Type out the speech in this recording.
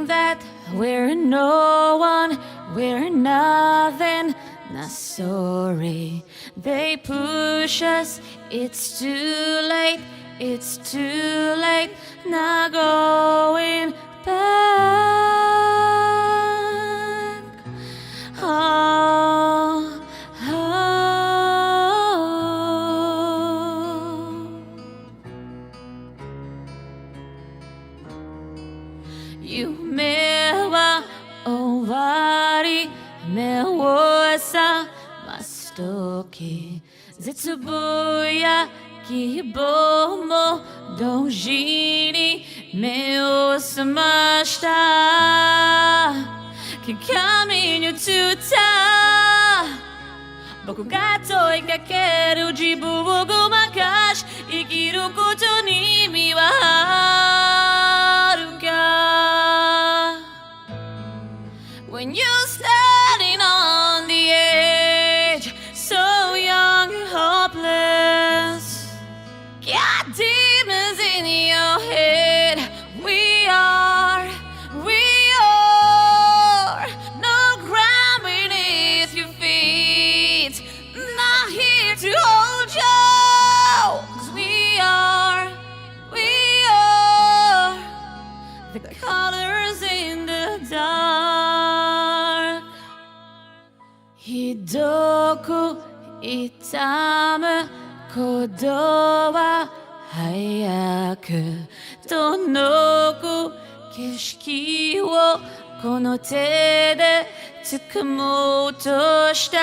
that we're no one, we're nothing, not sorry. They push us, it's too late, it's too late, not going back. Oh, oh.夢は終わり、目を覚ますとき、絶望や希望も同時に目を覚ました。鏡に映った僕が問いかける自分をごまかし、生きることに意味はあるか。 When you're standing on the edge, so young and hopeless, got demons in your head. We are no ground beneath your feet. Not here to hold you, 'cause we are the colors in the dark. ひどく痛む鼓動は早く遠く景色をこの手で掴もうとした。